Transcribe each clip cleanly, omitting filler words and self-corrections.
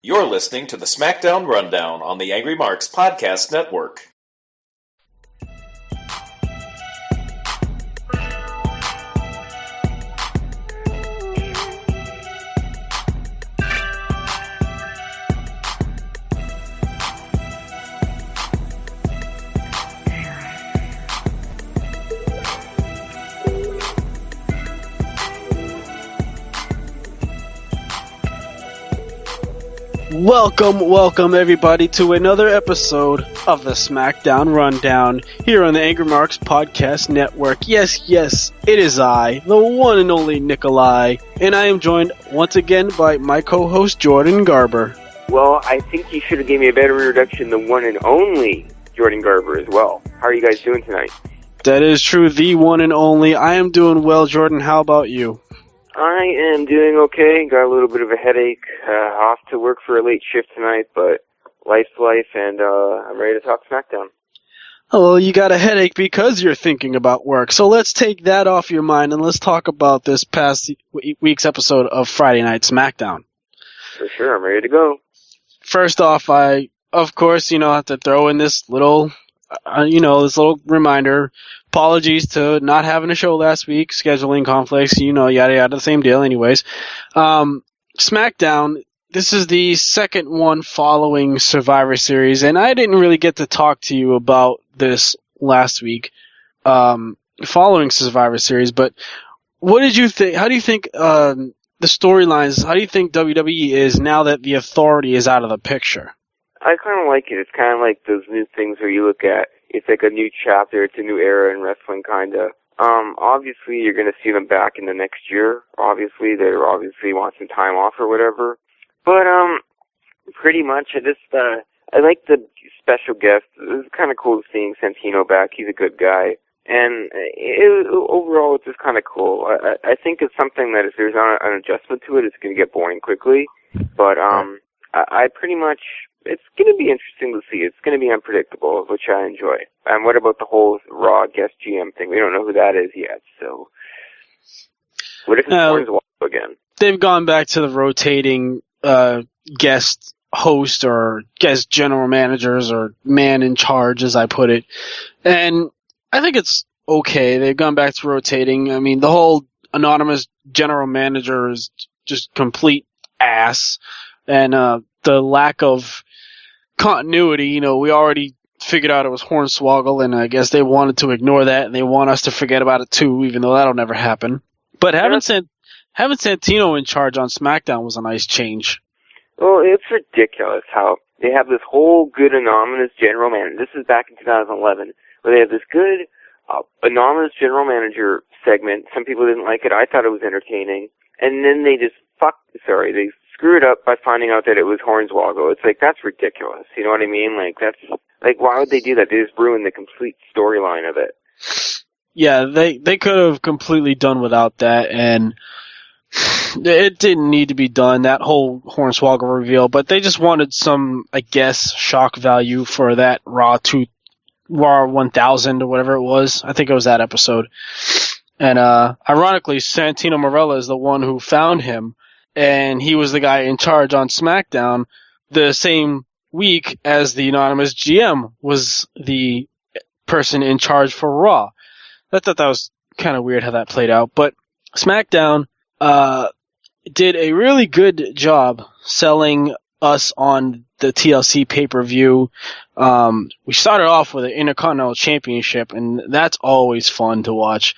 You're listening to the SmackDown RunDown on the AngryMarks Podcast Network. Welcome everybody to another episode of the SmackDown RunDown here on the AngryMarks Podcast Network. Yes, it is I, the one and only Nickolye, and I am joined once again by my co-host Jordan Garber. Well, I think you should have gave me a better introduction than one and only Jordan Garber as well. How are you guys doing tonight? That is true, the one and only. I am doing well, Jordan. How about you? I am doing okay. Got a little bit of a headache. Off to work for a late shift tonight, but life's life, and I'm ready to talk SmackDown. Oh, well, you got a headache because you're thinking about work. So let's take that off your mind and let's talk about this past week's episode of Friday Night SmackDown. For sure, I'm ready to go. First off, I, of course, have to throw in this little, this little reminder. Apologies to not having a show last week, scheduling conflicts, yada yada, the same deal anyways. SmackDown, this is the second one following Survivor Series, and I didn't really get to talk to you about this last week, following Survivor Series, but what did you think? How do you think, the storylines, how do you think WWE is now that the Authority is out of the picture? I kind of like it. It's kind of like those new things where you look at, it's like a new chapter, it's a new era in wrestling, kind of. Obviously, you're going to see them back in the next year. Obviously, they obviously want some time off or whatever. But, pretty much, I like the special guest. It was kind of cool seeing Santino back. He's a good guy. And overall, it's just kind of cool. I think it's something that if there's not an adjustment to it, it's going to get boring quickly. But, I pretty much, it's going to be interesting to see. It's going to be unpredictable, which I enjoy. And what about the whole Raw guest GM thing? We don't know who that is yet, so. What if it's Hornswoggle again? They've gone back to the rotating guest host or guest general managers or man in charge, as I put it. And I think it's okay. They've gone back to rotating. I mean, the whole anonymous general manager is just complete ass. And the lack of continuity, we already figured out it was Hornswoggle, and I guess they wanted to ignore that, and they want us to forget about it too, even though that'll never happen. But having Santino in charge on SmackDown was a nice change. Well, it's ridiculous how they have this whole good anonymous general manager. This is back in 2011, where they have this good anonymous general manager segment. Some people didn't like it. I thought it was entertaining. And then they just they screw it up by finding out that it was Hornswoggle. It's like, that's ridiculous. You know what I mean? Why would they do that? They just ruined the complete storyline of it. Yeah, they could have completely done without that, and it didn't need to be done, that whole Hornswoggle reveal, but they just wanted some, I guess, shock value for that Raw 1000 or whatever it was. I think it was that episode. And ironically, Santino Marella is the one who found him, and he was the guy in charge on SmackDown the same week as the anonymous GM was the person in charge for Raw. I thought that was kind of weird how that played out. But SmackDown did a really good job selling us on the TLC pay-per-view. We started off with an Intercontinental Championship, and that's always fun to watch.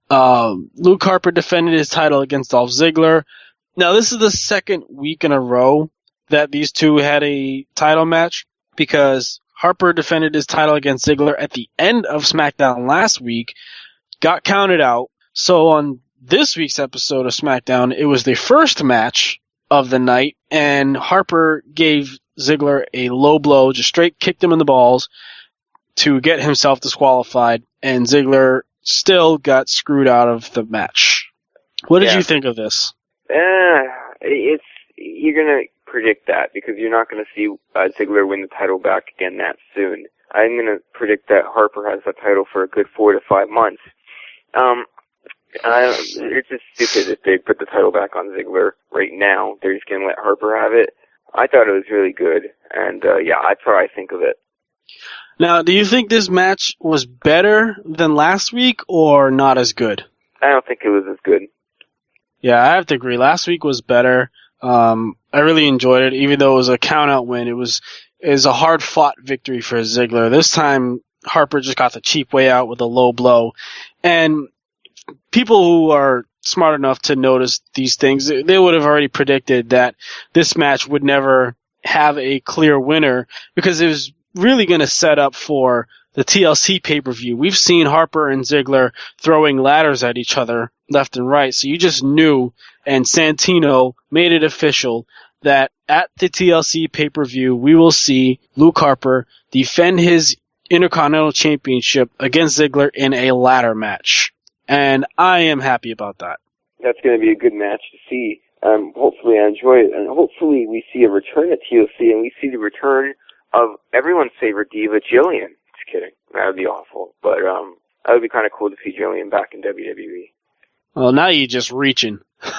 Luke Harper defended his title against Dolph Ziggler. Now, this is the second week in a row that these two had a title match, because Harper defended his title against Ziggler at the end of SmackDown last week, got counted out. So on this week's episode of SmackDown, it was the first match of the night, and Harper gave Ziggler a low blow, just straight kicked him in the balls to get himself disqualified, and Ziggler still got screwed out of the match. What did you think of this? You're gonna predict that because you're not gonna see Ziggler win the title back again that soon. I'm gonna predict that Harper has the title for a good 4 to 5 months. It's just stupid if they put the title back on Ziggler right now. They're just gonna let Harper have it. I thought it was really good, and that's what I think of it. Now, do you think this match was better than last week or not as good? I don't think it was as good. Yeah, I have to agree. Last week was better. I really enjoyed it, even though it was a count-out win. It was a hard-fought victory for Ziggler. This time, Harper just got the cheap way out with a low blow. And people who are smart enough to notice these things, they would have already predicted that this match would never have a clear winner because it was really going to set up for the TLC pay-per-view. We've seen Harper and Ziggler throwing ladders at each other left and right, so you just knew, and Santino made it official that at the TLC pay-per-view we will see Luke Harper defend his Intercontinental Championship against Ziggler in a ladder match. And I am happy about that. That's going to be a good match to see. Hopefully I enjoy it, and hopefully we see a return at TLC, and we see the return of everyone's favorite diva, Jillian. Just kidding. That would be awful. But that would be kind of cool to see Jillian back in WWE. Well, now you're just reaching. I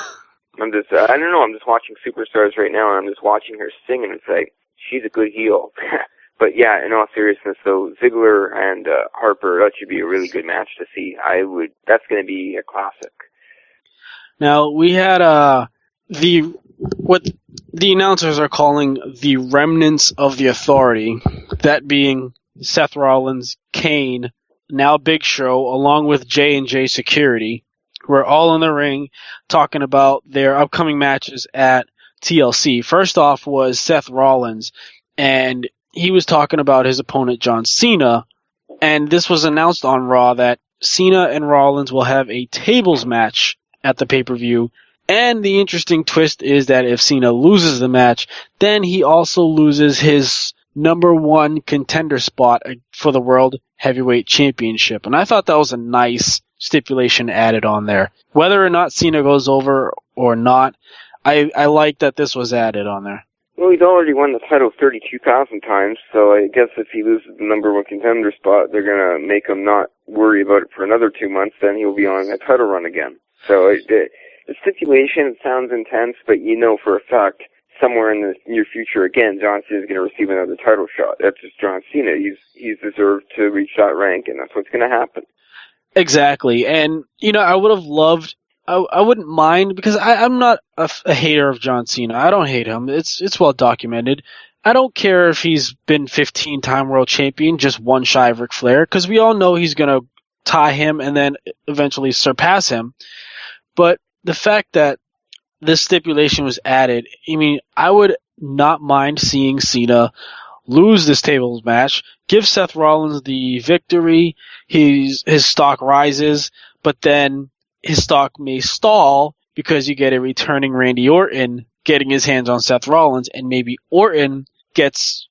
don't know, I'm just watching Superstars right now, and I'm just watching her sing, and it's like, she's a good heel. But yeah, in all seriousness, though, Ziggler and Harper, that should be a really good match to see. That's going to be a classic. Now, we had what the announcers are calling the remnants of the Authority, that being Seth Rollins, Kane, now Big Show, along with J&J Security. We're all in the ring talking about their upcoming matches at TLC. First off was Seth Rollins, and he was talking about his opponent John Cena, and this was announced on Raw that Cena and Rollins will have a tables match at the pay-per-view, and the interesting twist is that if Cena loses the match, then he also loses his number one contender spot for the World Heavyweight Championship, and I thought that was a nice stipulation added on there. Whether or not Cena goes over or not, I like that this was added on there. Well, he's already won the title 32,000 times, so I guess if he loses the number one contender spot, they're going to make him not worry about it for another 2 months, then he'll be on a title run again. So the stipulation, it sounds intense, but you know for a fact, somewhere in the near future, again, John Cena is going to receive another title shot. That's just John Cena. He's deserved to reach that rank, and that's what's going to happen. Exactly. And, I would have loved, I wouldn't mind, because I'm not a hater of John Cena. I don't hate him. It's well documented. I don't care if he's been 15-time world champion, just one shy of Ric Flair, because we all know he's going to tie him and then eventually surpass him. But the fact that this stipulation was added, I would not mind seeing Cena lose this tables match, give Seth Rollins the victory, his stock rises, but then his stock may stall because you get a returning Randy Orton getting his hands on Seth Rollins, and maybe Orton gets,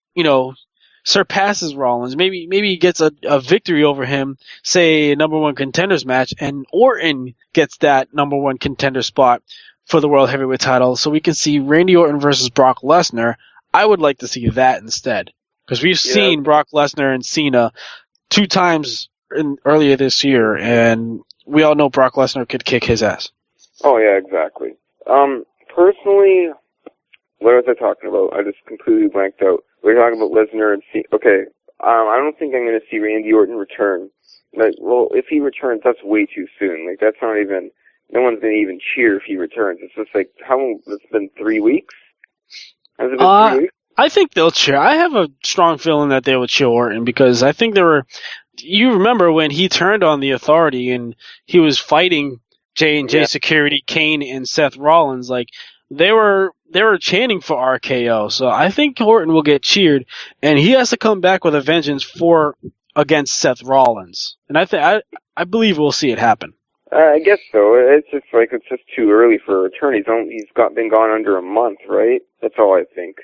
surpasses Rollins. Maybe he gets a victory over him, say a number one contenders match, and Orton gets that number one contender spot for the World Heavyweight title, so we can see Randy Orton versus Brock Lesnar. I would like to see that instead, because we've seen Brock Lesnar and Cena 2 times earlier this year, and we all know Brock Lesnar could kick his ass. Oh yeah, exactly. Personally, what was I talking about? I just completely blanked out. We were talking about Lesnar and Cena. Okay, I don't think I'm going to see Randy Orton return. If he returns, that's way too soon. That's not even. No one's going to even cheer if he returns. It's just how long? It's been 3 weeks. Has it been 3 weeks? I think they'll cheer. I have a strong feeling that they will cheer Orton, because I think you remember when he turned on the Authority and he was fighting J&J Security, Kane, and Seth Rollins. They were chanting for RKO. So I think Orton will get cheered, and he has to come back with a vengeance against Seth Rollins. And I believe we'll see it happen. I guess so. It's just too early for a return. He's been gone under a month, right? That's all I think.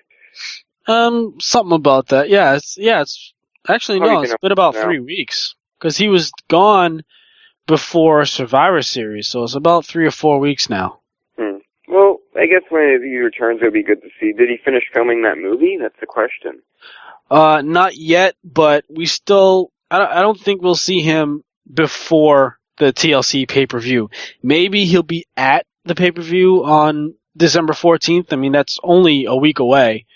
Something about that. Yeah, it's actually no. It's been about 3 weeks, because he was gone before Survivor Series, so it's about 3 or 4 weeks now. Well, I guess when he returns, it'll be good to see. Did he finish filming that movie? That's the question. Not yet, but we still. I don't think we'll see him before the TLC pay-per-view. Maybe he'll be at the pay-per-view on December 14th. I mean, that's only a week away.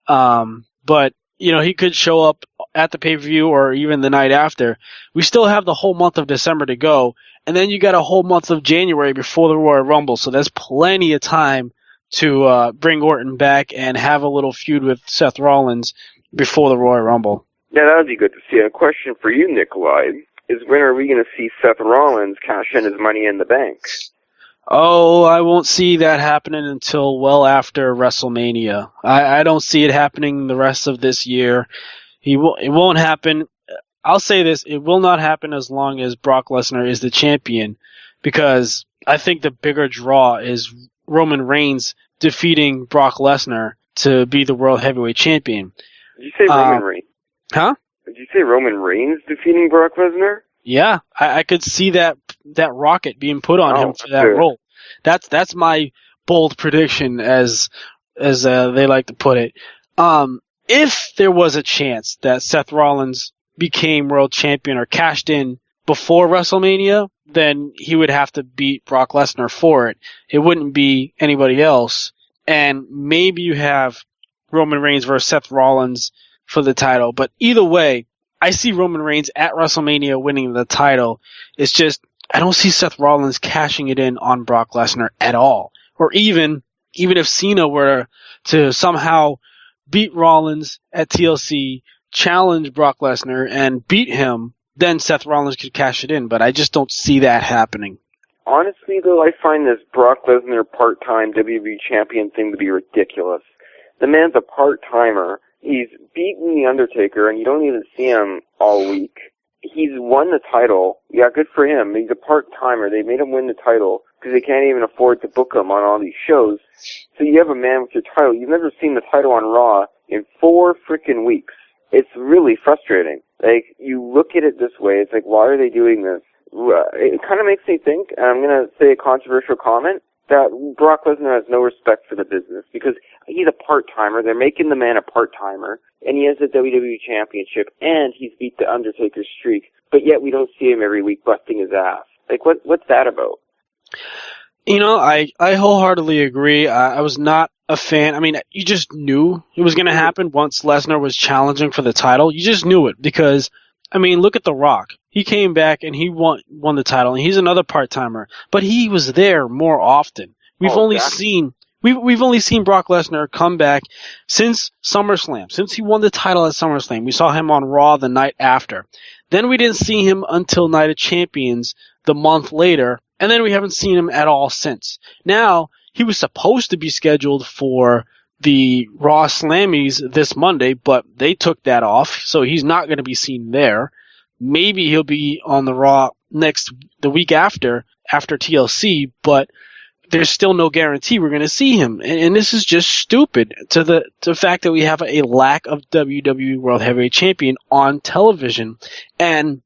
But, he could show up at the pay-per-view or even the night after. We still have the whole month of December to go. And then you got a whole month of January before the Royal Rumble. So there's plenty of time to bring Orton back and have a little feud with Seth Rollins before the Royal Rumble. Yeah, that would be good to see. A question for you, Nickolye, is when are we going to see Seth Rollins cash in his Money in the Bank? Oh, I won't see that happening until well after WrestleMania. I don't see it happening the rest of this year. It won't happen. I'll say this, it will not happen as long as Brock Lesnar is the champion, because I think the bigger draw is Roman Reigns defeating Brock Lesnar to be the World Heavyweight Champion. Did you say Roman Reigns? Huh? Did you say Roman Reigns defeating Brock Lesnar? Yeah, I could see that rocket being put on him for that role. That's my bold prediction, as they like to put it. If there was a chance that Seth Rollins became world champion or cashed in before WrestleMania, then he would have to beat Brock Lesnar for it. It wouldn't be anybody else. And maybe you have Roman Reigns versus Seth Rollins for the title. But either way, I see Roman Reigns at WrestleMania winning the title. It's just, I don't see Seth Rollins cashing it in on Brock Lesnar at all. Or even if Cena were to somehow beat Rollins at TLC, challenge Brock Lesnar, and beat him, then Seth Rollins could cash it in. But I just don't see that happening. Honestly, though, I find this Brock Lesnar part-time WWE champion thing to be ridiculous. The man's a part-timer. He's beaten The Undertaker, and you don't even see him all week. He's won the title. Yeah, good for him. He's a part-timer. They made him win the title because they can't even afford to book him on all these shows. So you have a man with your title. You've never seen the title on Raw in 4 freaking weeks. It's really frustrating. Like, you look at it this way, it's like, why are they doing this? It kind of makes me think, and I'm going to say a controversial comment, that Brock Lesnar has no respect for the business because he's a part-timer. They're making the man a part-timer, and he has the WWE Championship, and he's beat The Undertaker's streak, but yet we don't see him every week busting his ass. Like, what's that about? I wholeheartedly agree. I was not a fan. I mean, you just knew it was going to happen once Lesnar was challenging for the title. You just knew it because, I mean, look at The Rock. He came back and he won the title, and he's another part-timer, but he was there more often. We've only seen Brock Lesnar come back since SummerSlam. Since he won the title at SummerSlam, we saw him on Raw the night after. Then we didn't see him until Night of Champions the month later, and then we haven't seen him at all since. Now, he was supposed to be scheduled for the Raw Slammies this Monday, but they took that off, so he's not going to be seen there. Maybe he'll be on the Raw the week after TLC, but there's still no guarantee we're going to see him. And this is just stupid to the fact that we have a lack of WWE World Heavyweight Champion on television. And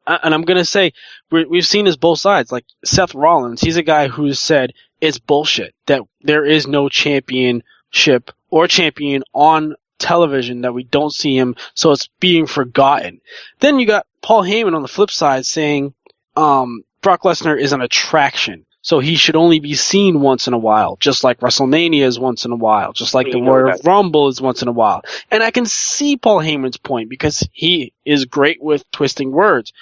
I'm going to say, we've seen this both sides. Like Seth Rollins, he's a guy who's said it's bullshit that there is no championship or champion on television, that we don't see him, so it's being forgotten. Then you got Paul Heyman on the flip side saying Brock Lesnar is an attraction, so he should only be seen once in a while, just like WrestleMania is once in a while, just like the Royal Rumble is once in a while. And I can see Paul Heyman's point because he is great with twisting words,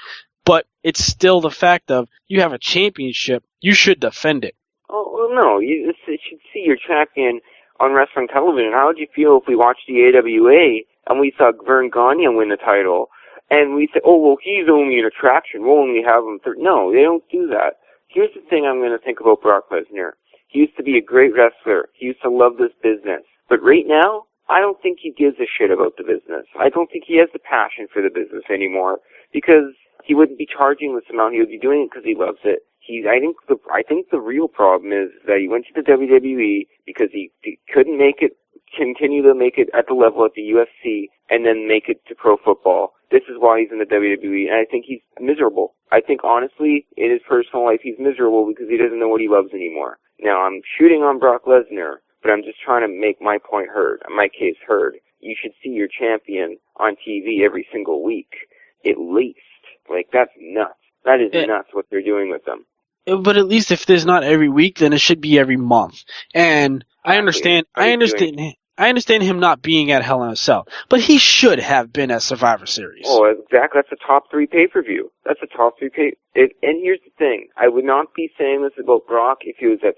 but it's still the fact of you have a championship, you should defend it. Oh, well, no, you should see your champion on wrestling television. How would you feel if we watched the AWA and we saw Vern Gagne win the title, and we say, oh, well, he's only an attraction, we'll only have him No, they don't do that. Here's the thing I'm going to think about Brock Lesnar. He used to be a great wrestler. He used to love this business. But right now, I don't think he gives a shit about the business. I don't think he has the passion for the business anymore, because he wouldn't be charging this amount. He would be doing it because he loves it. I think the real problem is that he went to the WWE because he couldn't continue to make it at the level at the UFC and then make it to pro football. This is why he's in the WWE, and I think he's miserable. I think, honestly, in his personal life, he's miserable because he doesn't know what he loves anymore. Now, I'm shooting on Brock Lesnar, but I'm just trying to make my point heard, my case heard. You should see your champion on TV every single week, at least. Like, that's nuts. That is nuts what they're doing with them. But at least if there's not every week, then it should be every month. And Exactly. I understand him not being at Hell in a Cell, but he should have been at Survivor Series. Oh, exactly. That's a top 3 pay-per-view. That's a top 3 and here's the thing. I would not be saying this about Brock if he was at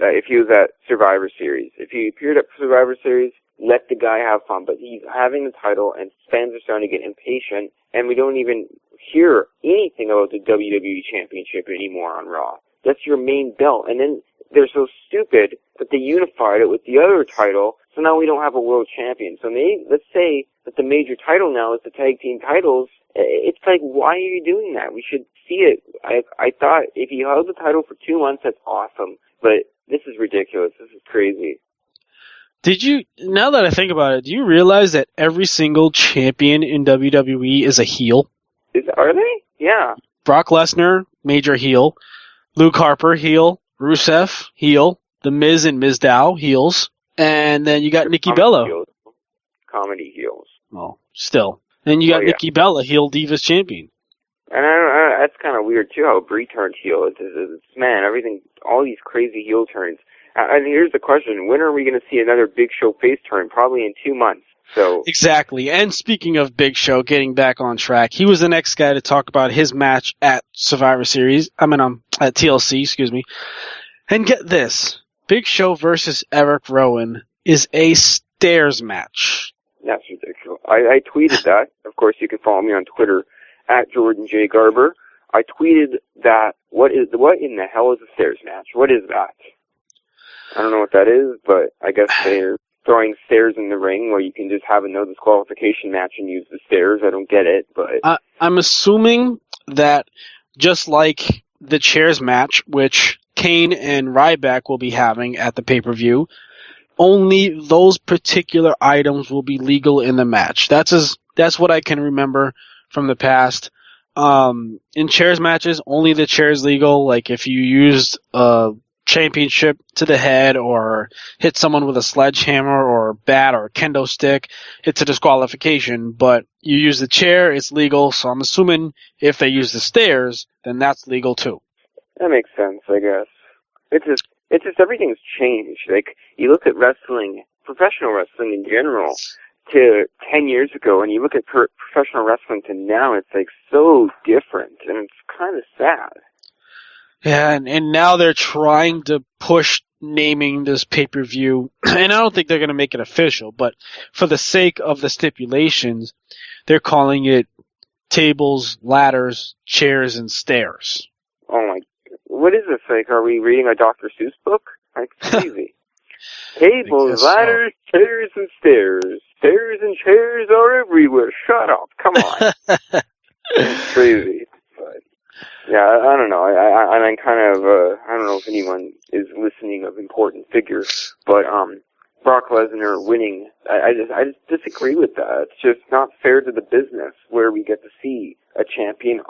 if he was at Survivor Series. If he appeared at Survivor Series, let the guy have fun. But he's having the title, and fans are starting to get impatient, and we don't even hear anything about the WWE Championship anymore on Raw. That's your main belt. And then they're so stupid that they unified it with the other title, so now we don't have a world champion. So let's say that the major title now is the tag team titles. It's like, why are you doing that? We should see it. I thought if you held the title for 2 months, that's awesome. But this is ridiculous. This is crazy. Now that I think about it, do you realize that every single champion in WWE is a heel? Are they? Yeah. Brock Lesnar, major heel. Luke Harper, heel. Rusev, heel. The Miz and Mizdow, heels. And then you got Nikki Bella. Comedy heels. Well, still. Then you got Nikki Bella, heel Divas champion. And that's kind of weird, too, how Brie turned heel. Man, everything, all these crazy heel turns. And here's the question. When are we going to see another Big Show face turn? Probably in 2 months. So Exactly. And speaking of Big Show, getting back on track, he was the next guy to talk about his match at Survivor Series. At TLC, excuse me. And get this. Big Show versus Eric Rowan is a stairs match. That's ridiculous. I tweeted that. Of course, you can follow me on Twitter at Jordan J. Garber. I tweeted that. What in the hell is a stairs match? What is that? I don't know what that is, but I guess they're throwing stairs in the ring where you can just have a no disqualification match and use the stairs. I don't get it, but I'm assuming that just like the chairs match, which Kane and Ryback will be having at the pay-per-view, only those particular items will be legal in the match. That's what I can remember from the past. In chairs matches, only the chair is legal. Like if you used a championship to the head or hit someone with a sledgehammer or a bat or a kendo stick, it's a disqualification. But you use the chair, it's legal. So I'm assuming if they use the stairs, then that's legal too. That makes sense, I guess. It's just everything's changed. Like, you look at wrestling, professional wrestling in general, to 10 years ago, and you look at professional wrestling to now, it's like so different, and it's kind of sad. Yeah, and now they're trying to push naming this pay-per-view, and I don't think they're going to make it official, but for the sake of the stipulations, they're calling it tables, ladders, chairs, and stairs. Oh my, what is this? Like, are we reading a Dr. Seuss book? Like, crazy. Tables, ladders, chairs, and stairs. Stairs and chairs are everywhere. Shut up. Come on. It's crazy. But, yeah, I don't know. I'm kind of, I don't know if anyone is listening of important figures, but, Brock Lesnar winning, I just disagree with that. It's just not fair to the business where we get to see a champion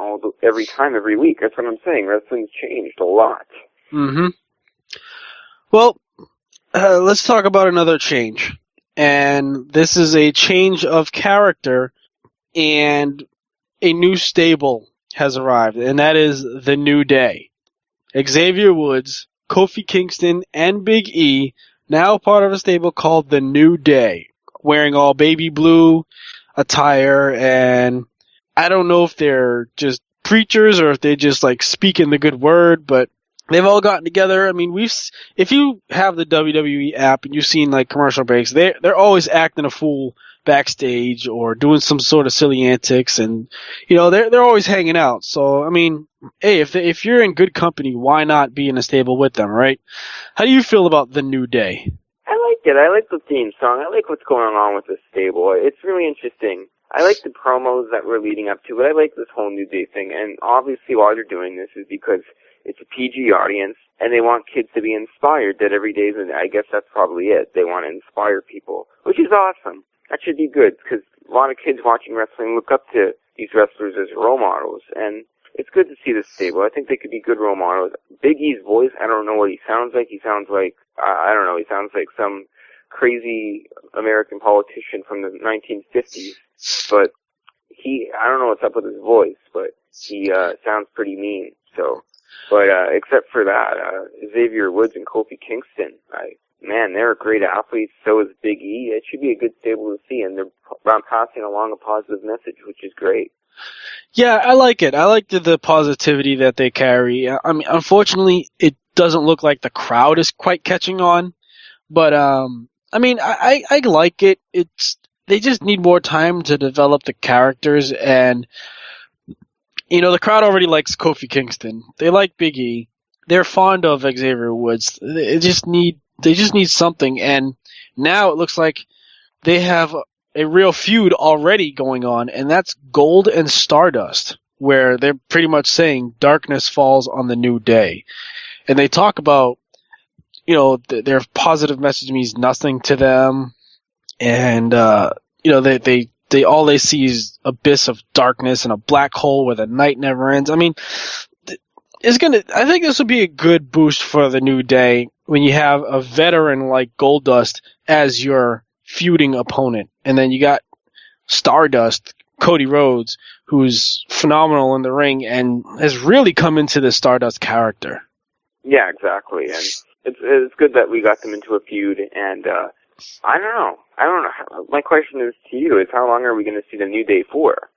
every time, every week. That's what I'm saying. Wrestling's changed a lot. Mm-hmm. Well, let's talk about another change. And this is a change of character, and a new stable has arrived, and that is The New Day. Xavier Woods, Kofi Kingston, and Big E, now part of a stable called The New Day, wearing all baby blue attire, and I don't know if they're just preachers or if they just like speaking the good word, but they've all gotten together. I mean, if you have the WWE app and you've seen like commercial breaks, they're always acting a fool backstage or doing some sort of silly antics, and you know they're always hanging out. So I mean, hey, if you're in good company, why not be in a stable with them, right? How do you feel about The New Day? I like it. I like the theme song. I like what's going on with this stable. It's really interesting. I like the promos that we're leading up to, but I like this whole New Day thing. And obviously why they're doing this is because it's a PG audience, and they want kids to be inspired that every day, and I guess that's probably it. They want to inspire people, which is awesome. That should be good, because a lot of kids watching wrestling look up to these wrestlers as role models, and it's good to see this stable. I think they could be good role models. Big E's voice, I don't know what he sounds like. He sounds like, I don't know, he sounds like some crazy American politician from the 1950s, but I don't know what's up with his voice, but he sounds pretty mean, so But except for that, Xavier Woods and Kofi Kingston, man, they're great athletes. So is Big E. It should be a good stable to see, and they're passing along a positive message, which is great. Yeah, I like it. I like the positivity that they carry. I mean, unfortunately, it doesn't look like the crowd is quite catching on. But I mean, I like it. They just need more time to develop the characters, and the crowd already likes Kofi Kingston. They like Big E. They're fond of Xavier Woods. They just need something, and now it looks like they have a real feud already going on, and that's Gold and Stardust, where they're pretty much saying darkness falls on the new day. And they talk about, their positive message means nothing to them, and they all they see is abyss of darkness and a black hole where the night never ends. I mean, I think this would be a good boost for the new day when you have a veteran like Goldust as your feuding opponent, and then you got Stardust, Cody Rhodes, who's phenomenal in the ring and has really come into the Stardust character. Yeah, exactly, and it's good that we got them into a feud, and I don't know. My question is to you: is how long are we going to see the New Day for?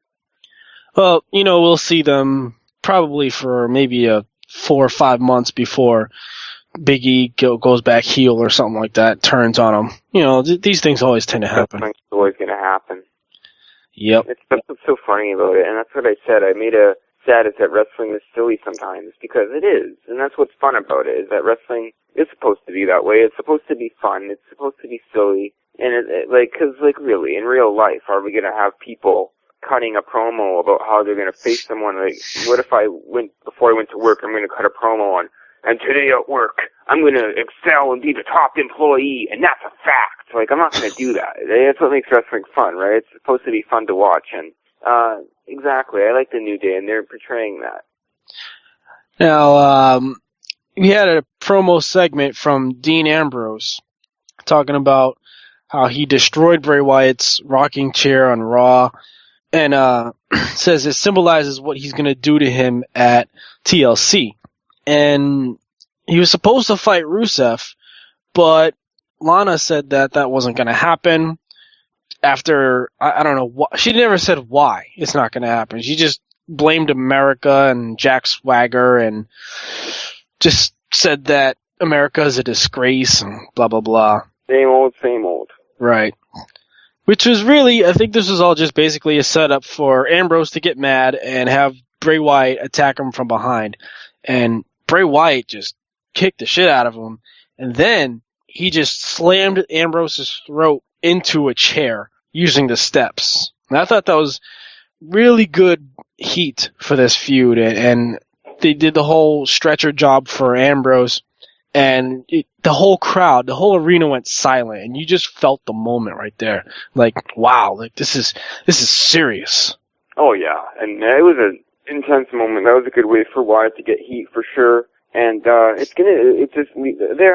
Well, we'll see them probably for maybe 4 or 5 months before Big E goes back heel or something like that, turns on him. These things always tend to happen. That's always going to happen. Yep. That's what's so funny about it, and that's what I said. I made a status that wrestling is silly sometimes, because it is, and that's what's fun about it, is that wrestling is supposed to be that way. It's supposed to be fun. It's supposed to be silly, and because really, in real life, are we going to have people cutting a promo about how they're going to face someone? Like, what if before I went to work, I'm going to cut a promo on, and today at work, I'm going to excel and be the top employee, and that's a fact. Like, I'm not going to do that. That's what makes wrestling fun, right? It's supposed to be fun to watch, and exactly, I like the New Day, and they're portraying that. Now, we had a promo segment from Dean Ambrose talking about how he destroyed Bray Wyatt's rocking chair on Raw, and says it symbolizes what he's going to do to him at TLC. And he was supposed to fight Rusev, but Lana said that wasn't going to happen. After, I don't know, she never said why it's not going to happen. She just blamed America and Jack Swagger and just said that America is a disgrace and blah, blah, blah. Same old, same old. Right. Which was really, I think this was all just basically a setup for Ambrose to get mad and have Bray Wyatt attack him from behind. And Bray Wyatt just kicked the shit out of him. And then he just slammed Ambrose's throat into a chair using the steps. And I thought that was really good heat for this feud. And they did the whole stretcher job for Ambrose. And the whole crowd, the whole arena went silent. And you just felt the moment right there. Like, wow, like this is serious. Oh, yeah. And it was an intense moment. That was a good way for Wyatt to get heat for sure. And they're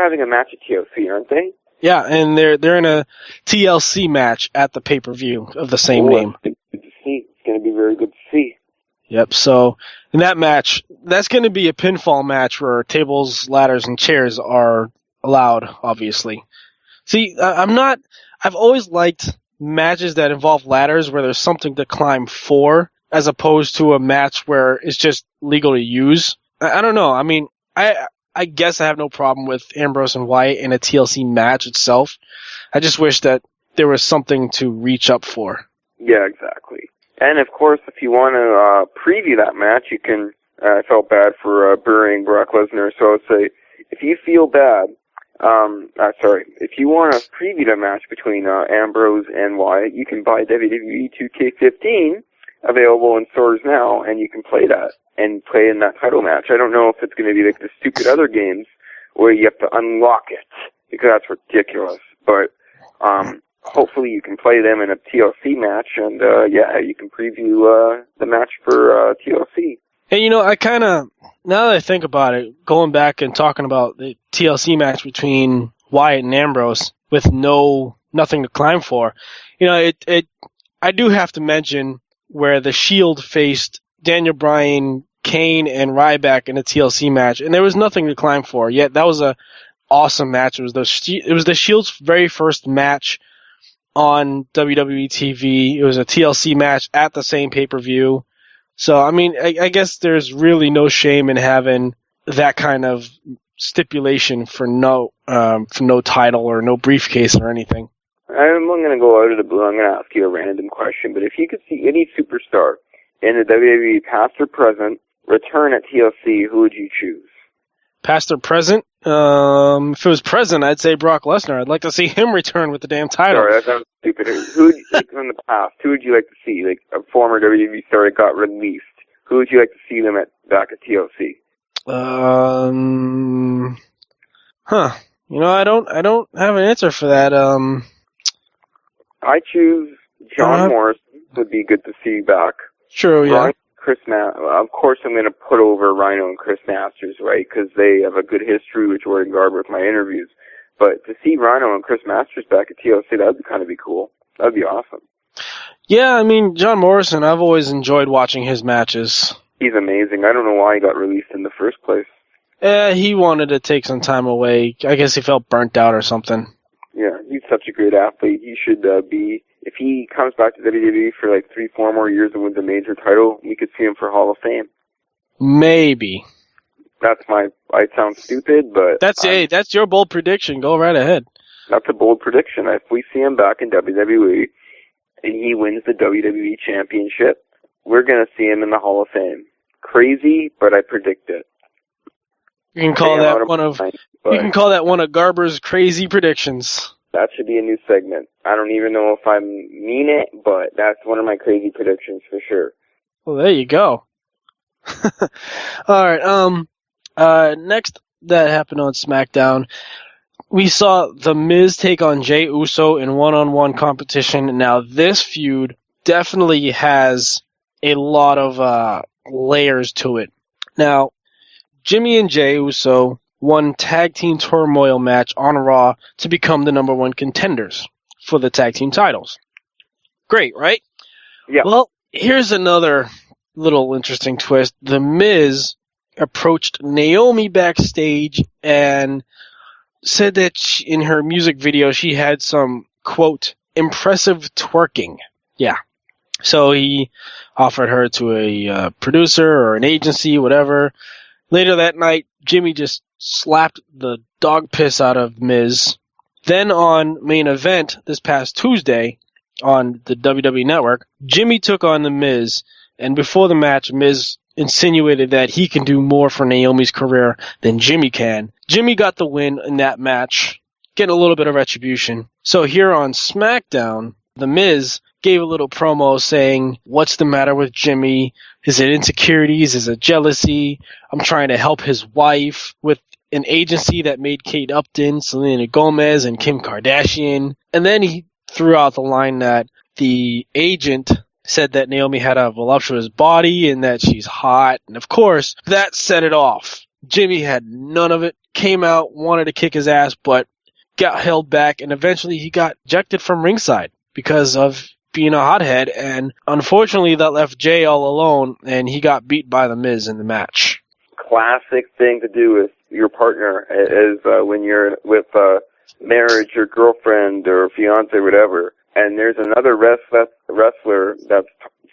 having a match at TLC, aren't they? Yeah, and they're in a TLC match at the pay-per-view of the same name. It's good to see. It's going to be very good to see. Yep, so in that match, that's going to be a pinfall match where tables, ladders, and chairs are allowed, obviously. See, I've always liked matches that involve ladders where there's something to climb for, as opposed to a match where it's just legal to use. I don't know, I mean, I guess I have no problem with Ambrose and Wyatt in a TLC match itself. I just wish that there was something to reach up for. Yeah, exactly. And of course, if you want to preview that match, you can. I felt bad for burying Brock Lesnar, so I would say, if you feel bad, if you want to preview the match between Ambrose and Wyatt, you can buy WWE 2K15, available in stores now, and you can play that and play in that title match. I don't know if it's going to be like the stupid other games where you have to unlock it, because that's ridiculous. But hopefully you can play them in a TLC match, and you can preview the match for TLC. And I kind of, now that I think about it, going back and talking about the TLC match between Wyatt and Ambrose with nothing to climb for, I do have to mention where the Shield faced Daniel Bryan, Kane and Ryback in a TLC match, and there was nothing to climb for. Yet that was a awesome match. It was the Shield's very first match on WWE TV. It was a TLC match at the same pay-per-view. So, I mean, I guess there's really no shame in having that kind of stipulation for no title or no briefcase or anything. I'm going to go out of the blue. I'm going to ask you a random question. But if you could see any superstar in the WWE, past or present, return at TLC, who would you choose? Past or present? If it was present, I'd say Brock Lesnar. I'd like to see him return with the damn title. Sorry, that sounds stupid. Who would you, like, from the past, who would you like to see? Like a former WWE star that got released. Who would you like to see them back at TLC? You know, I don't have an answer for that. I choose John Morrison. Would be good to see back. True, yeah. Of course, I'm going to put over Rhino and Chris Masters, right? Because they have a good history with Jordan Garber with my interviews. But to see Rhino and Chris Masters back at TLC, that would kind of be cool. That would be awesome. Yeah, I mean, John Morrison, I've always enjoyed watching his matches. He's amazing. I don't know why he got released in the first place. He wanted to take some time away. I guess he felt burnt out or something. Yeah, he's such a great athlete. He should be... If he comes back to WWE for like 3-4 more years and wins a major title, we could see him for Hall of Fame. Maybe. I sound stupid, but... That's your bold prediction. Go right ahead. That's a bold prediction. If we see him back in WWE and he wins the WWE Championship, we're going to see him in the Hall of Fame. Crazy, but I predict it. You can call that one of Garber's crazy predictions. That should be a new segment. I don't even know if I mean it, but that's one of my crazy predictions for sure. Well, there you go. All right. Next that happened on SmackDown, we saw The Miz take on Jey Uso in one-on-one competition. Now, this feud definitely has a lot of layers to it. Now, Jimmy and Jey Uso won Tag Team Turmoil match on Raw to become the number one contenders for the tag team titles. Great, right? Yeah. Well, here's another little interesting twist. The Miz approached Naomi backstage and said that in her music video she had some, quote, impressive twerking. Yeah. So he offered her to a producer or an agency, whatever. Later that night, Jimmy just slapped the dog piss out of Miz. Then on Main Event this past Tuesday on the WWE Network, Jimmy took on The Miz, and before the match, Miz insinuated that he can do more for Naomi's career than Jimmy can. Jimmy got the win in that match, getting a little bit of retribution. So here on SmackDown, The Miz gave a little promo saying, what's the matter with Jimmy? Is it insecurities? Is it jealousy? I'm trying to help his wife with an agency that made Kate Upton, Selena Gomez, and Kim Kardashian. And then he threw out the line that the agent said that Naomi had a voluptuous body and that she's hot. And of course, that set it off. Jimmy had none of it, came out, wanted to kick his ass, but got held back, and eventually he got ejected from ringside because of being a hothead, and unfortunately that left Jay all alone, and he got beat by The Miz in the match. Classic thing to do with your partner is when you're with marriage or girlfriend or fiance or whatever, and there's another wrestler that's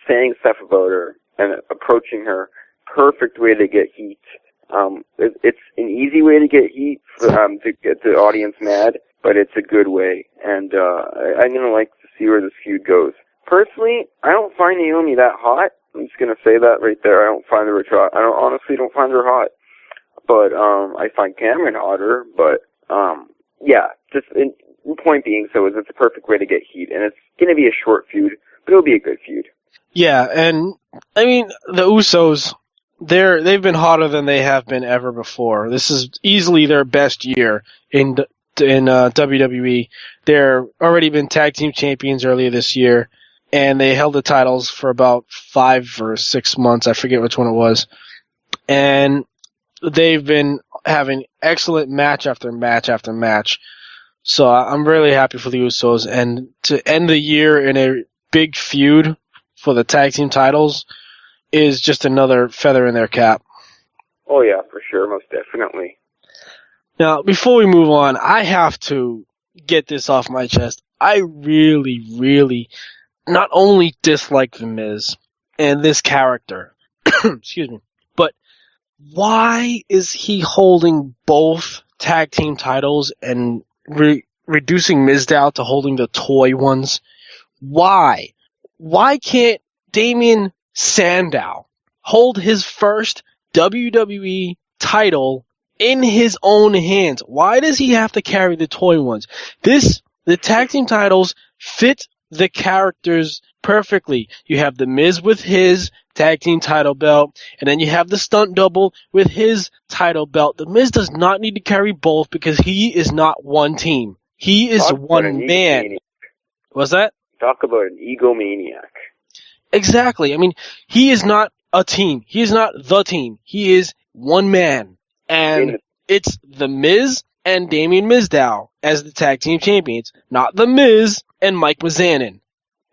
saying stuff about her and approaching her. Perfect way to get heat. It's an easy way to get heat to get the audience mad, but it's a good way, and I'm gonna like to see where this feud goes. Personally, I don't find Naomi that hot. I'm just gonna say that right there. I don't find her attractive. I honestly don't find her hot, but I find Cameron hotter. But yeah, just point being, so is it's a perfect way to get heat, and it's gonna be a short feud, but it'll be a good feud. Yeah, and I mean the Usos. They've been hotter than they have been ever before. This is easily their best year in WWE. They're already been tag team champions earlier this year, and they held the titles for about 5 or 6 months. I forget which one it was. And they've been having excellent match after match after match. So I'm really happy for the Usos. And to end the year in a big feud for the tag team titles, is just another feather in their cap. Oh yeah, for sure, most definitely. Now, before we move on, I have to get this off my chest. I really, really not only dislike The Miz and this character, excuse me, but why is he holding both tag team titles and reducing Mizdow to holding the toy ones? Why? Why can't Damien Sandow hold his first WWE title in his own hands? Why does he have to carry the toy ones? The tag team titles fit the characters perfectly. You have The Miz with his tag team title belt, and then you have the stunt double with his title belt. The Miz does not need to carry both because he is not one team. He is one man. What's that? Talk about an egomaniac. Exactly. I mean, he is not a team. He is not the team. He is one man. And it's The Miz and Damien Mizdow as the tag team champions, not The Miz and Mike Mizanin.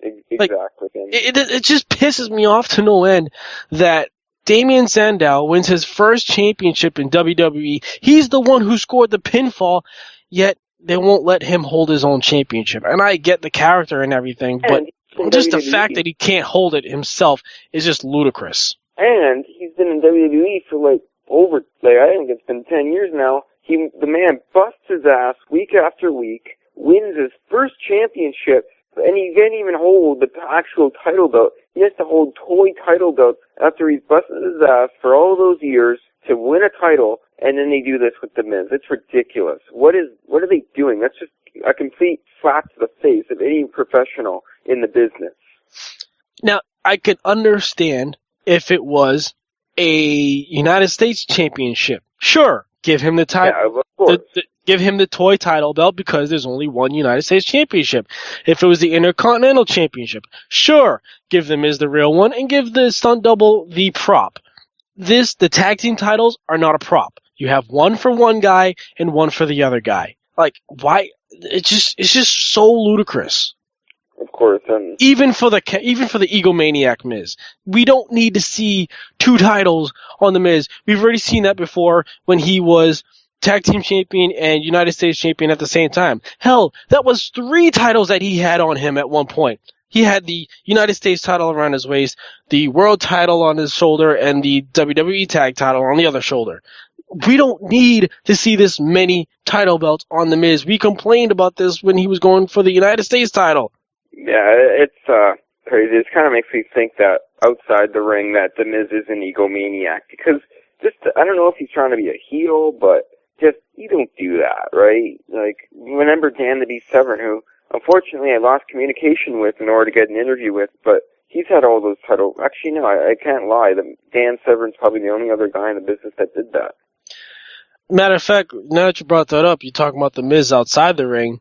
Exactly. It just pisses me off to no end that Damien Sandow wins his first championship in WWE. He's the one who scored the pinfall, yet they won't let him hold his own championship. And I get the character and everything, but just the fact that he can't hold it himself is just ludicrous. And he's been in WWE for I think it's been 10 years now. The man busts his ass week after week, wins his first championship, and he can't even hold the actual title belt. He has to hold toy title belts after he's busted his ass for all those years to win a title, and then they do this with The Miz. It's ridiculous. What are they doing? That's just a complete slap to the face of any professional in the business. Now, I could understand if it was a United States championship. Sure, give him the title. Yeah, of course. Give him the toy title belt because there's only one United States championship. If it was the Intercontinental Championship, sure, give The Miz the real one and give the stunt double the prop. The tag team titles are not a prop. You have one for one guy and one for the other guy. Why? It's just so ludicrous. Of course, even for the egomaniac Miz, we don't need to see two titles on the Miz. We've already seen that before when he was tag team champion and United States champion at the same time. Hell, that was 3 titles that he had on him at one point. He had the United States title around his waist, the world title on his shoulder, and the WWE tag title on the other shoulder. We don't need to see this many title belts on the Miz. We complained about this when he was going for the United States title. Yeah, it's crazy. It kind of makes me think that outside the ring that The Miz is an egomaniac because I don't know if he's trying to be a heel, but just you don't do that, right? Remember Dan the Beast Severn, who unfortunately I lost communication with in order to get an interview with, but he's had all those titles. Actually, no, I can't lie. Dan Severn's probably the only other guy in the business that did that. Matter of fact, now that you brought that up, you're talking about The Miz outside the ring.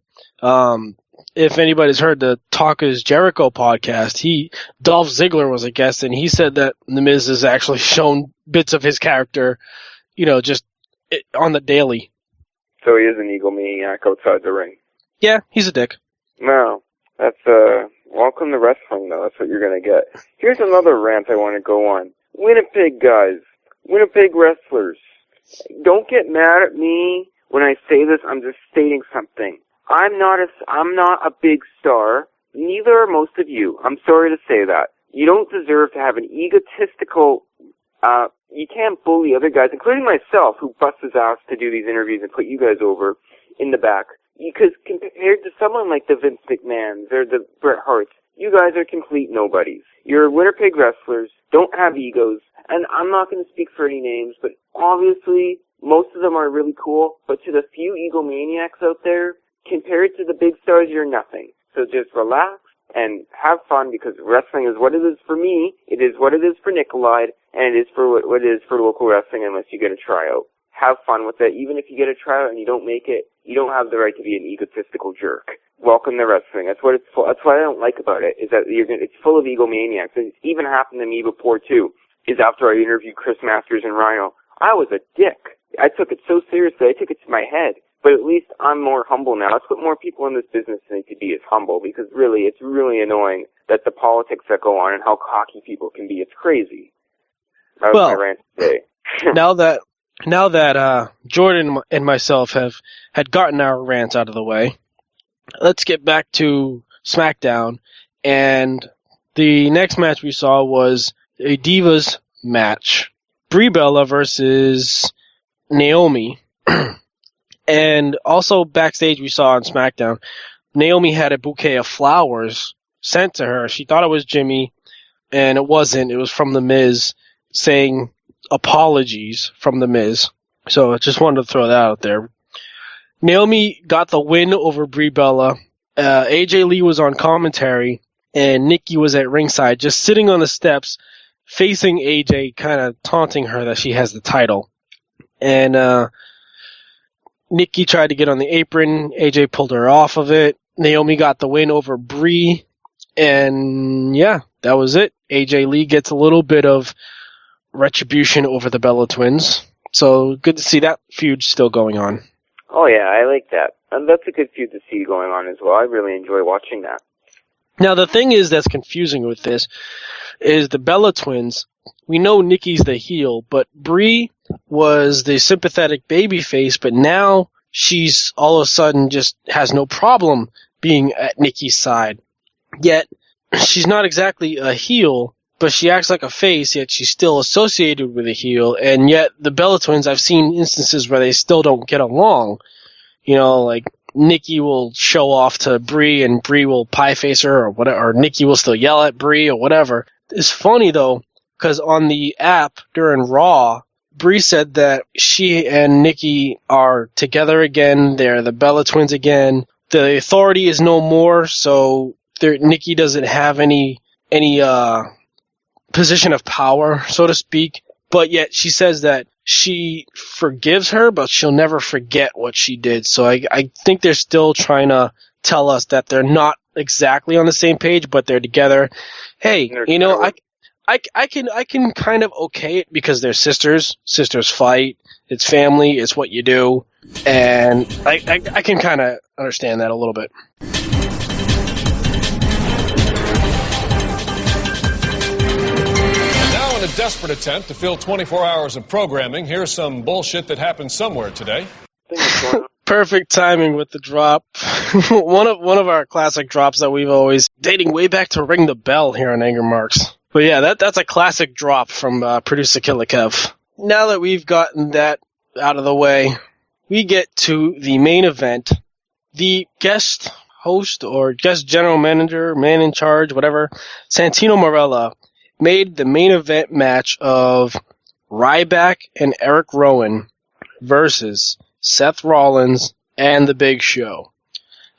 If anybody's heard the Talk Is Jericho podcast, Dolph Ziggler was a guest, and he said that The Miz has actually shown bits of his character, just on the daily. So he is an egomaniac outside the ring. Yeah, he's a dick. No, that's welcome to wrestling, though. That's what you're gonna get. Here's another rant I want to go on. Winnipeg guys, Winnipeg wrestlers. Don't get mad at me when I say this. I'm just stating something. I'm not a big star. Neither are most of you. I'm sorry to say that. You don't deserve to have an egotistical, you can't bully other guys, including myself, who busts his ass to do these interviews and put you guys over in the back. Because compared to someone like the Vince McMahons or the Bret Harts, you guys are complete nobodies. You're Winnipeg wrestlers, don't have egos, and I'm not going to speak for any names, but obviously most of them are really cool, but to the few egomaniacs out there, compared to the big stars, you're nothing. So just relax and have fun because wrestling is what it is for me, it is what it is for Nickolye, and it is for what it is for local wrestling unless you get a tryout. Have fun with it. Even if you get a tryout and you don't make it, you don't have the right to be an egotistical jerk. Welcome to wrestling. That's what it's full. That's what I don't like about it, is that it's full of egomaniacs. It's even happened to me before, too, is after I interviewed Chris Masters and Rhino. I was a dick. I took it so seriously, I took it to my head. But at least I'm more humble now. That's what more people in this business need to be, is humble, because really, it's really annoying that the politics that go on and how cocky people can be. It's crazy. That was my rant today. Now that Jordan and myself had gotten our rants out of the way, let's get back to SmackDown. And the next match we saw was a Divas match. Brie Bella versus Naomi. And also backstage we saw on SmackDown, Naomi had a bouquet of flowers sent to her. She thought it was Jimmy, and it wasn't. It was from The Miz, saying apologies from The Miz. So I just wanted to throw that out there. Naomi got the win over Brie Bella. AJ Lee was on commentary, and Nikki was at ringside, just sitting on the steps, facing AJ, kind of taunting her that she has the title. And Nikki tried to get on the apron. AJ pulled her off of it. Naomi got the win over Brie. And yeah, that was it. AJ Lee gets a little bit of retribution over the Bella Twins. So good to see that feud still going on. Oh yeah, I like that. And that's a good feud to see going on as well. I really enjoy watching that. Now the thing is that's confusing with this is the Bella Twins. We know Nikki's the heel, but Brie was the sympathetic babyface, but now she's all of a sudden just has no problem being at Nikki's side. Yet, she's not exactly a heel, but she acts like a face, yet she's still associated with a heel, and yet the Bella Twins, I've seen instances where they still don't get along. You know, like Nikki will show off to Brie, and Brie will pie face her, or whatever, or Nikki will still yell at Brie, or whatever. It's funny, though, because on the app during Raw, Brie said that she and Nikki are together again. They're the Bella Twins again. The Authority is no more, so Nikki doesn't have any position of power, so to speak. But yet she says that she forgives her, but she'll never forget what she did. So I think they're still trying to tell us that they're not exactly on the same page, but they're together. Hey, you know, I can kind of okay it because they're sisters. Sisters fight. It's family. It's what you do. And I can kind of understand that a little bit. And now in a desperate attempt to fill 24 hours of programming, here's some bullshit that happened somewhere today. Perfect timing with the drop. one of our classic drops that we've always dating way back to Ring the Bell here on AngryMarks. But yeah, that's a classic drop from producer Killer Kev. Now that we've gotten that out of the way, we get to the main event. The guest host or guest general manager, man in charge, whatever, Santino Marella, made the main event match of Ryback and Eric Rowan versus Seth Rollins and The Big Show.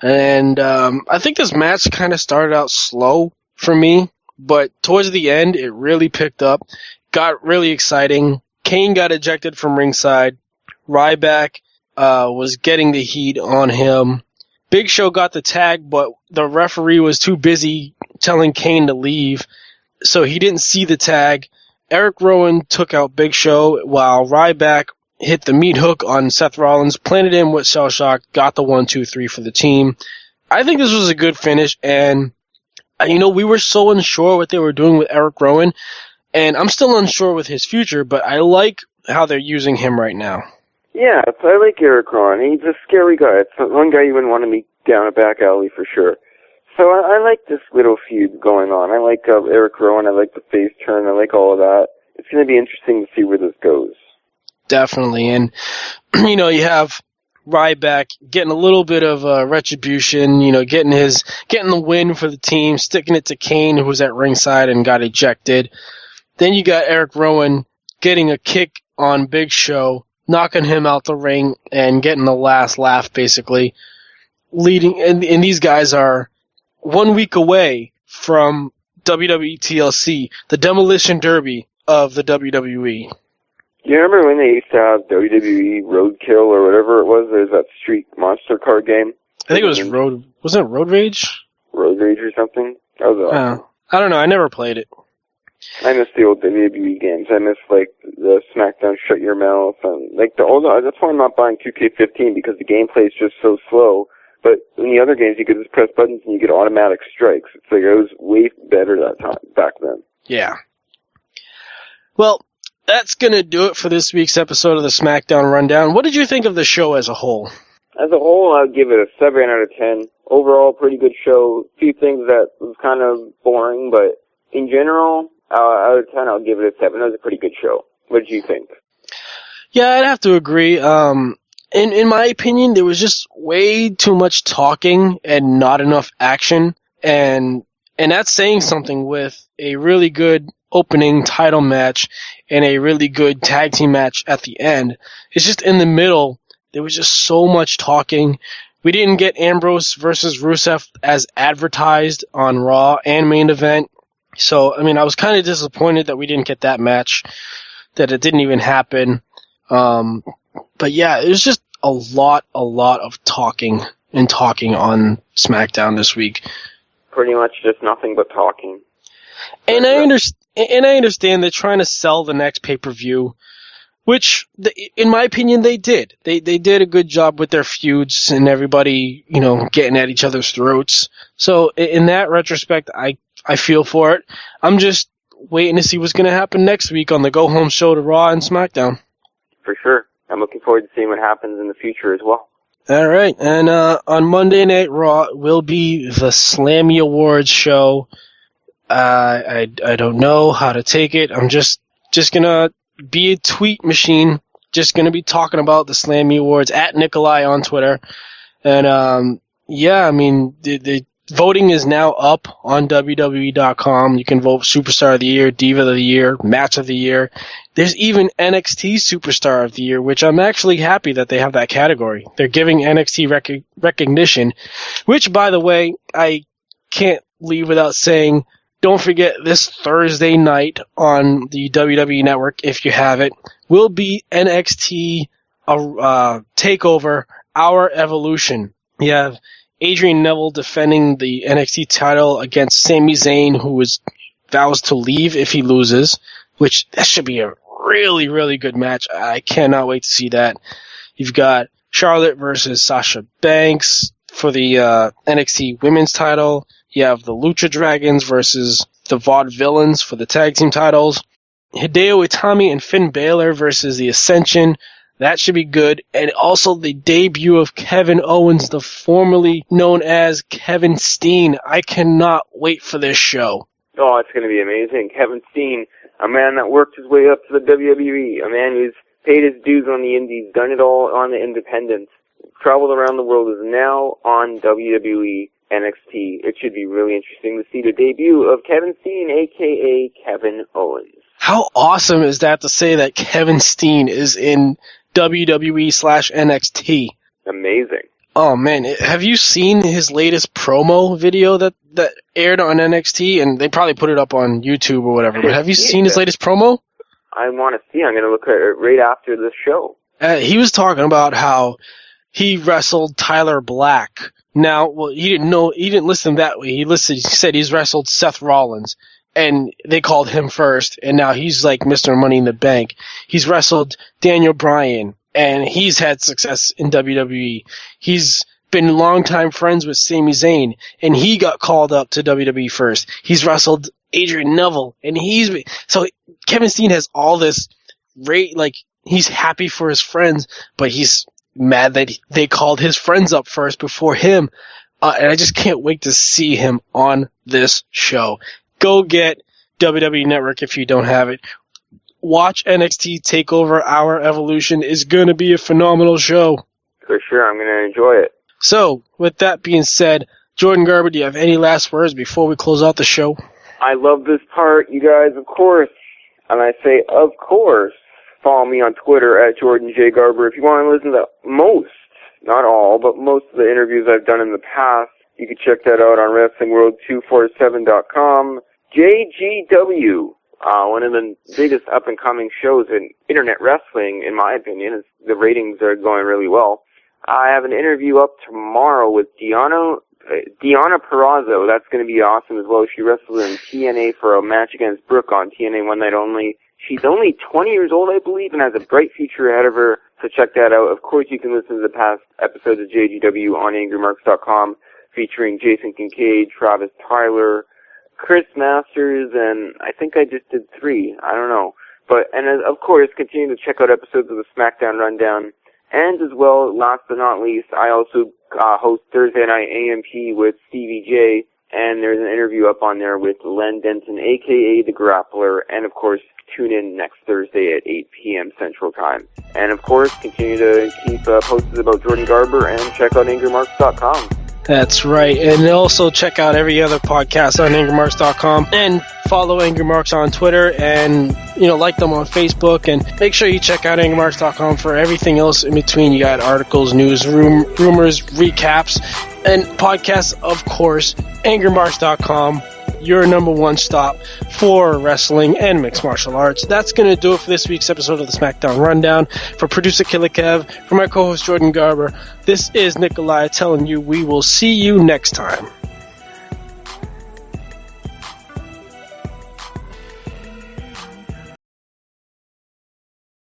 And I think this match kind of started out slow for me, but towards the end, it really picked up, got really exciting. Kane got ejected from ringside. Ryback was getting the heat on him. Big Show got the tag, but the referee was too busy telling Kane to leave, so he didn't see the tag. Eric Rowan took out Big Show while Ryback hit the meat hook on Seth Rollins, planted him with Shell Shock, got the 1-2-3 for the team. I think this was a good finish, and you know, we were so unsure what they were doing with Eric Rowan, and I'm still unsure with his future, but I like how they're using him right now. Yeah, I like Eric Rowan. He's a scary guy. It's one guy you wouldn't want to meet down a back alley for sure. So I like this little feud going on. I like Eric Rowan. I like the face turn. I like all of that. It's going to be interesting to see where this goes. Definitely. And, you know, you have Ryback getting a little bit of retribution, you know, getting the win for the team, sticking it to Kane, who was at ringside and got ejected. Then you got Eric Rowan getting a kick on Big Show, knocking him out the ring and getting the last laugh, basically. And these guys are 1 week away from WWE TLC, the Demolition Derby of the WWE. You remember when they used to have WWE Roadkill or whatever it was? There's that street monster card game. I think it was wasn't it Road Rage? Road Rage or something? That was awesome. I don't know. I never played it. I miss the old WWE games. I miss, like, the SmackDown Shut Your Mouth and, like, the old. That's why I'm not buying 2K15, because the gameplay is just so slow. But in the other games, you could just press buttons and you get automatic strikes. It's like, it was way better that time, back then. Yeah. Well, that's going to do it for this week's episode of the SmackDown Rundown. What did you think of the show as a whole? As a whole, I'd give it a 7 out of 10. Overall, pretty good show. A few things that was kind of boring, but in general, out of 10, I'll give it a 7. It was a pretty good show. What did you think? Yeah, I'd have to agree. In my opinion, there was just way too much talking and not enough action, and that's saying something with a really good opening title match and a really good tag team match at the end. It's just in the middle, there was just so much talking. We didn't get Ambrose versus Rusev as advertised on Raw and Main Event. So, I mean, I was kind of disappointed that we didn't get that match, that it didn't even happen. But yeah, it was just a lot of talking on SmackDown this week. Pretty much just nothing but talking. And I understand they're trying to sell the next pay-per-view, which, in my opinion, they did. They did a good job with their feuds and everybody, getting at each other's throats. So in that retrospect, I feel for it. I'm just waiting to see what's going to happen next week on the go-home show to Raw and SmackDown. For sure. I'm looking forward to seeing what happens in the future as well. All right. And on Monday Night Raw will be the Slammy Awards show. I don't know how to take it. I'm just going to be a tweet machine. Just going to be talking about the Slammy Awards at Nickolye on Twitter. And, yeah, I mean, the voting is now up on WWE.com. You can vote Superstar of the Year, Diva of the Year, Match of the Year. There's even NXT Superstar of the Year, which I'm actually happy that they have that category. They're giving NXT recognition, which, by the way, I can't leave without saying, don't forget this Thursday night on the WWE Network, if you have it, will be NXT TakeOver, Our Evolution. You have Adrian Neville defending the NXT title against Sami Zayn, who vows to leave if he loses, which that should be a really, really good match. I cannot wait to see that. You've got Charlotte versus Sasha Banks for the NXT Women's title. You have the Lucha Dragons versus the Vaudevillains for the tag team titles. Hideo Itami and Finn Balor versus the Ascension. That should be good. And also the debut of Kevin Owens, the formerly known as Kevin Steen. I cannot wait for this show. Oh, it's going to be amazing. Kevin Steen, a man that worked his way up to the WWE, a man who's paid his dues on the indies, done it all on the independents, traveled around the world, is now on WWE NXT. It should be really interesting to see the debut of Kevin Steen, a.k.a. Kevin Owens. How awesome is that to say that Kevin Steen is in WWE/NXT? Amazing. Oh man, have you seen his latest promo video that aired on NXT? And they probably put it up on YouTube or whatever, but have you seen his latest promo? I want to see. I'm going to look at it right after this show. He was talking about how he wrestled Tyler Black. Now, well, he didn't listen that way. He said he's wrestled Seth Rollins, and they called him first, and now he's like Mr. Money in the Bank. He's wrestled Daniel Bryan, and he's had success in WWE. He's been longtime friends with Sami Zayn, and he got called up to WWE first. He's wrestled Adrian Neville, and so Kevin Steen has all this he's happy for his friends, but he's mad that they called his friends up first before him. And I just can't wait to see him on this show. Go get WWE Network if you don't have it. Watch NXT TakeOver Our Evolution. Is going to be a phenomenal show. For sure, I'm going to enjoy it. So, with that being said, Jordan Garber, do you have any last words before we close out the show? I love this part, you guys, of course. And I say, of course, follow me on Twitter at Jordan J. Garber. If you want to listen to most, not all, but most of the interviews I've done in the past, you can check that out on WrestlingWorld247.com. JGW, one of the biggest up-and-coming shows in internet wrestling, in my opinion. The ratings are going really well. I have an interview up tomorrow with Deonna Purrazzo. That's going to be awesome as well. She wrestled in TNA for a match against Brooke on TNA One Night Only. She's only 20 years old, I believe, and has a bright future ahead of her, so check that out. Of course, you can listen to the past episodes of JGW on AngryMarks.com, featuring Jason Kincaid, Travis Tyler, Chris Masters, and I think I just did 3. I don't know. Of course, continue to check out episodes of the SmackDown Rundown. And as well, last but not least, I also host Thursday Night AMP with Stevie J, and there's an interview up on there with Len Denton, a.k.a. The Grappler, and of course, tune in next Thursday at 8 p.m. Central Time. And of course, continue to keep posted about Jordan Garber and check out AngryMarks.com. That's right. And also check out every other podcast on AngryMarks.com and follow AngryMarks on Twitter and, like them on Facebook. And make sure you check out AngryMarks.com for everything else in between. You got articles, news, rumors, recaps, and podcasts, of course. AngryMarks.com, your number one stop for wrestling and mixed martial arts. That's going to do it for this week's episode of the SmackDown Rundown. For producer Killer Kev, for my co-host Jordan Garber, this is Nickolye telling you we will see you next time.